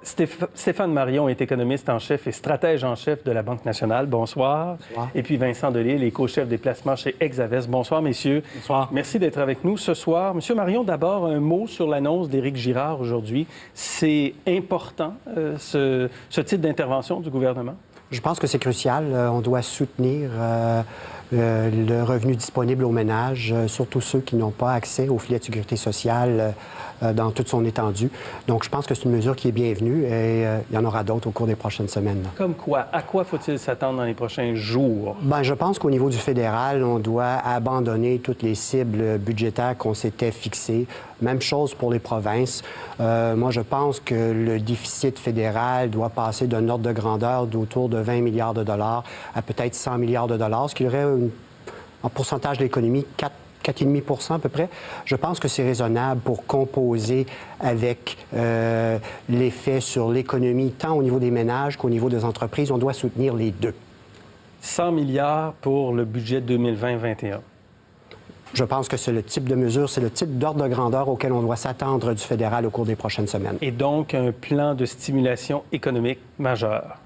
Stéphane Marion est économiste en chef et stratège en chef de la Banque nationale. Bonsoir. Bonsoir. Et puis Vincent Delisle, éco-chef des placements chez Hexavest. Bonsoir, messieurs. Bonsoir. Merci d'être avec nous ce soir. Monsieur Marion, d'abord, un mot sur l'annonce d'Éric Girard aujourd'hui. C'est important, ce type d'intervention du gouvernement? Je pense que c'est crucial. On doit soutenir le revenu disponible aux ménages, surtout ceux qui n'ont pas accès au filet de sécurité sociale dans toute son étendue. Donc, je pense que c'est une mesure qui est bienvenue et il y en aura d'autres au cours des prochaines semaines. Comme quoi? À quoi faut-il s'attendre dans les prochains jours? Bien, je pense qu'au niveau du fédéral, on doit abandonner toutes les cibles budgétaires qu'on s'était fixées. Même chose pour les provinces. Moi, je pense que le déficit fédéral doit passer d'un ordre de grandeur d'autour de 20 milliards de dollars à peut-être 100 milliards de dollars, ce qui aurait en pourcentage de l'économie 4,5 % à peu près. Je pense que c'est raisonnable pour composer avec l'effet sur l'économie, tant au niveau des ménages qu'au niveau des entreprises. On doit soutenir les deux. 100 milliards pour le budget 2020-21. Je pense que c'est le type de mesure, c'est le type d'ordre de grandeur auquel on doit s'attendre du fédéral au cours des prochaines semaines. Et donc, un plan de stimulation économique majeur.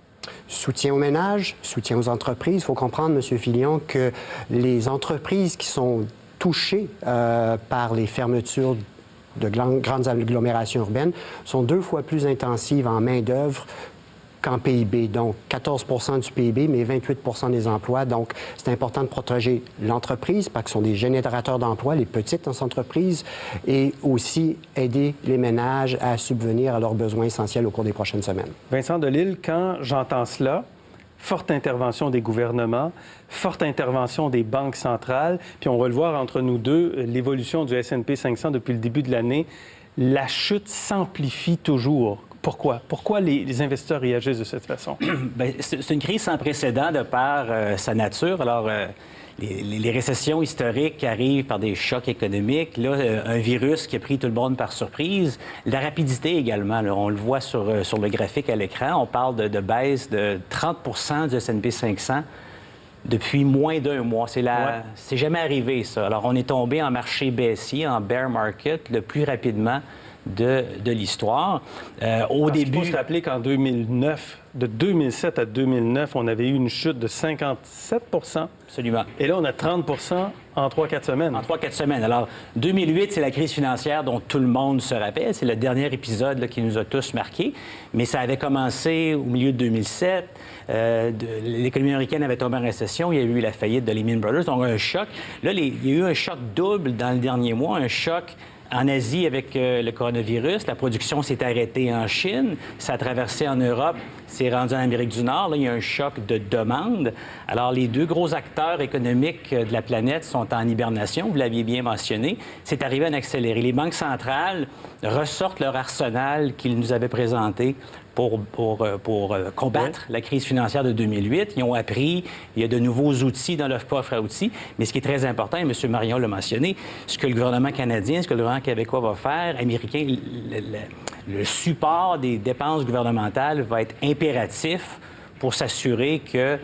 Soutien aux ménages, soutien aux entreprises. Il faut comprendre, M. Filion, que les entreprises qui sont touchées par les fermetures de grandes agglomérations urbaines sont 2 fois plus intensives en main-d'œuvre qu'en PIB. Donc, 14 % du PIB, mais 28 % des emplois. Donc, c'est important de protéger l'entreprise parce que ce sont des générateurs d'emplois, les petites entreprises, et aussi aider les ménages à subvenir à leurs besoins essentiels au cours des prochaines semaines. Vincent Delisle, quand j'entends cela, forte intervention des gouvernements, forte intervention des banques centrales, puis on va le voir entre nous deux, l'évolution du S&P 500 depuis le début de l'année, la chute s'amplifie toujours. Pourquoi? Pourquoi les investisseurs réagissent de cette façon? Bien, c'est une crise sans précédent de par sa nature. Alors, les récessions historiques arrivent par des chocs économiques. Là, un virus qui a pris tout le monde par surprise. La rapidité également. Là, on le voit sur le graphique à l'écran. On parle de baisse de 30 % du S&P 500 depuis moins d'un mois. C'est jamais arrivé, ça. Alors, on est tombé en marché baissier, en bear market, le plus rapidement de l'histoire. Au début... Il faut se rappeler qu'en 2009, de 2007 à 2009, on avait eu une chute de 57 %. Absolument. Et là, on a 30 % en 3-4 semaines. En 3-4 semaines. Alors, 2008, c'est la crise financière dont tout le monde se rappelle. C'est le dernier épisode là, qui nous a tous marqués. Mais ça avait commencé au milieu de 2007. L'économie américaine avait tombé en récession. Il y a eu la faillite de Lehman Brothers. Donc, un choc. Là, il y a eu un choc double dans le dernier mois. Un choc en Asie avec le coronavirus. La production s'est arrêtée en Chine. Ça a traversé en Europe. C'est rendu en Amérique du Nord. Là, il y a un choc de demande. Alors, les 2 gros acteurs économiques de la planète sont en hibernation. Vous l'aviez bien mentionné. C'est arrivé à en accélérer. Les banques centrales ressortent leur arsenal qu'ils nous avaient présenté pour combattre la crise financière de 2008. Ils ont appris, il y a de nouveaux outils dans leur coffre à outils. Mais ce qui est très important, et M. Marion l'a mentionné, ce que le gouvernement canadien, ce que le gouvernement québécois va faire, américain, le support des dépenses gouvernementales va être impératif pour s'assurer que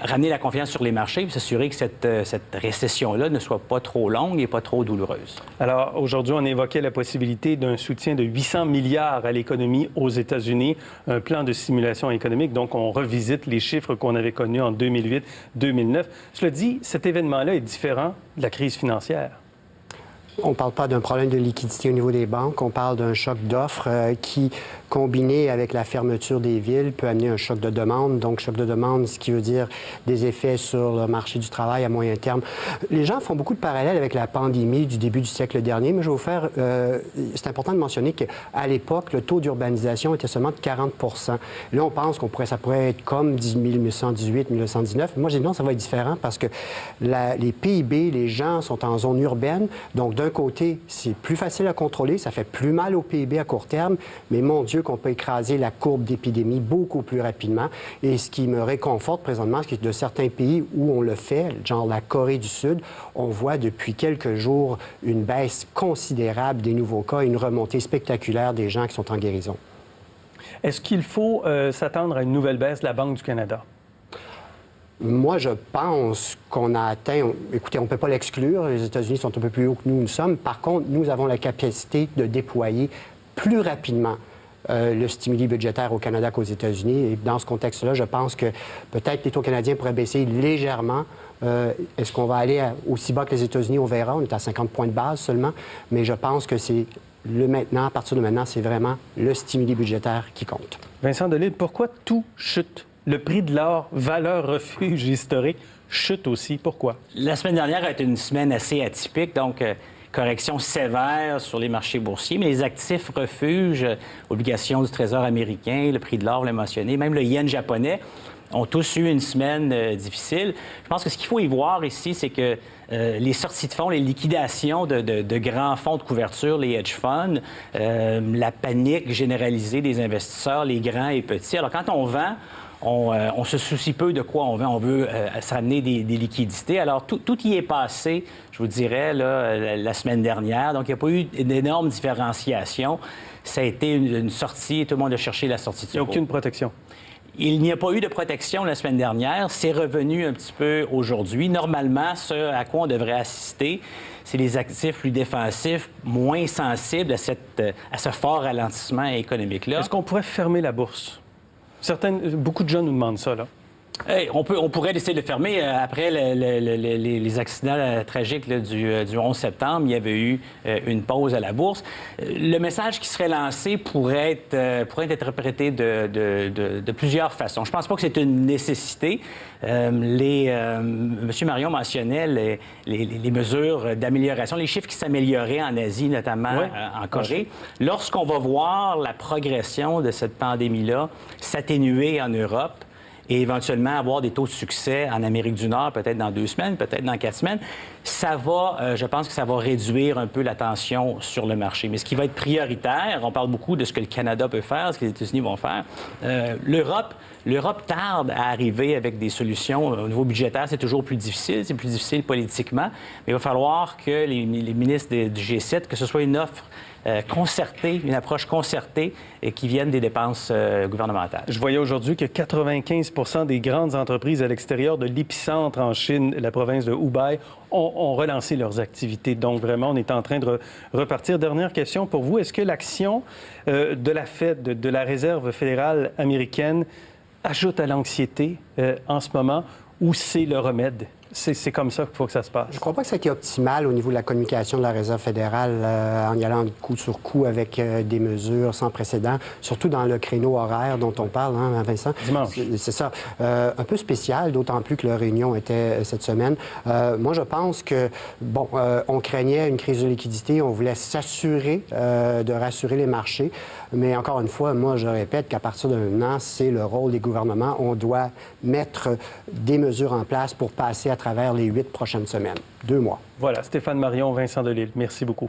ramener la confiance sur les marchés et s'assurer que cette récession-là ne soit pas trop longue et pas trop douloureuse. Alors, aujourd'hui, on évoquait la possibilité d'un soutien de 800 milliards à l'économie aux États-Unis, un plan de stimulation économique. Donc, on revisite les chiffres qu'on avait connus en 2008-2009. Cela dit, cet événement-là est différent de la crise financière. On ne parle pas d'un problème de liquidité au niveau des banques, on parle d'un choc d'offres qui, combiné avec la fermeture des villes, peut amener un choc de demande. Donc, choc de demande, ce qui veut dire des effets sur le marché du travail à moyen terme. Les gens font beaucoup de parallèles avec la pandémie du début du siècle dernier, mais je vais vous faire... c'est important de mentionner qu'à l'époque, le taux d'urbanisation était seulement de 40 %. Là, on pense ça pourrait être comme 1918, 1919. Moi, je dis non, ça va être différent parce que les PIB, les gens sont en zone urbaine. Donc, d'un côté, c'est plus facile à contrôler, ça fait plus mal au PIB à court terme, mais mon Dieu, qu'on peut écraser la courbe d'épidémie beaucoup plus rapidement. Et ce qui me réconforte présentement, c'est que de certains pays où on le fait, genre la Corée du Sud, on voit depuis quelques jours une baisse considérable des nouveaux cas, une remontée spectaculaire des gens qui sont en guérison. Est-ce qu'il faut s'attendre à une nouvelle baisse de la Banque du Canada? Moi, je pense qu'on a atteint... Écoutez, on ne peut pas l'exclure. Les États-Unis sont un peu plus hauts que nous sommes. Par contre, nous avons la capacité de déployer plus rapidement le stimuli budgétaire au Canada qu'aux États-Unis. Et dans ce contexte-là, je pense que peut-être les taux canadiens pourraient baisser légèrement. Est-ce qu'on va aller aussi bas que les États-Unis? On verra. On est à 50 points de base seulement. Mais je pense que c'est à partir de maintenant, c'est vraiment le stimuli budgétaire qui compte. Vincent Delisle, pourquoi tout chute? Le prix de l'or, valeur refuge historique, chute aussi. Pourquoi? La semaine dernière a été une semaine assez atypique, donc correction sévère sur les marchés boursiers, mais les actifs refuges, obligations du Trésor américain, le prix de l'or, vous l'avez mentionné, même le yen japonais, ont tous eu une semaine difficile. Je pense que ce qu'il faut y voir ici, c'est que les sorties de fonds, les liquidations de grands fonds de couverture, les hedge funds, la panique généralisée des investisseurs, les grands et petits. Alors, quand on vend, on se soucie peu de quoi on vend. On veut se ramener des liquidités. Alors, tout y est passé, je vous dirais, là, la semaine dernière. Donc, il n'y a pas eu d'énorme différenciation. Ça a été une sortie. Tout le monde a cherché la sortie de Il n'y a aucune protection. Il n'y a pas eu de protection la semaine dernière. C'est revenu un petit peu aujourd'hui. Normalement, ce à quoi on devrait assister, c'est les actifs plus défensifs, moins sensibles à ce fort ralentissement économique-là. Est-ce qu'on pourrait fermer la bourse? Beaucoup de gens nous demandent ça, là. On pourrait essayer de le fermer. Après les accidents tragiques là, du 11 septembre, il y avait eu une pause à la bourse. Le message qui serait lancé pourrait être interprété de plusieurs façons. Je ne pense pas que c'est une nécessité. M. Marion mentionnait les mesures d'amélioration, les chiffres qui s'amélioraient en Asie, notamment en Corée. Lorsqu'on va voir la progression de cette pandémie-là s'atténuer en Europe, et éventuellement avoir des taux de succès en Amérique du Nord, peut-être dans 2 semaines, peut-être dans 4 semaines, ça va, je pense que ça va réduire un peu la tension sur le marché. Mais ce qui va être prioritaire, on parle beaucoup de ce que le Canada peut faire, ce que les États-Unis vont faire. L'Europe tarde à arriver avec des solutions. Au niveau budgétaire, c'est toujours plus difficile. C'est plus difficile politiquement. Mais il va falloir que les ministres du G7, que ce soit une offre concertée, une approche concertée et qui vienne des dépenses gouvernementales. Je voyais aujourd'hui que 95 des grandes entreprises à l'extérieur de l'épicentre en Chine, la province de Hubei, ont relancé leurs activités. Donc, vraiment, on est en train de repartir. Dernière question pour vous. Est-ce que l'action de la Fed, de la Réserve fédérale américaine, ajoute à l'anxiété en ce moment ou c'est le remède? C'est comme ça qu'il faut que ça se passe. Je ne crois pas que ça a été optimal au niveau de la communication de la Réserve fédérale en y allant coup sur coup avec des mesures sans précédent, surtout dans le créneau horaire dont on parle, hein, Vincent. Dimanche. C'est ça. Un peu spécial, d'autant plus que leur réunion était cette semaine. Moi, je pense que, on craignait une crise de liquidité, on voulait s'assurer de rassurer les marchés. Mais encore une fois, moi, je répète qu'à partir de maintenant, c'est le rôle des gouvernements. On doit mettre des mesures en place pour passer à travers les 8 prochaines semaines. 2 mois. Voilà, Stéphane Marion, Vincent Delisle, merci beaucoup.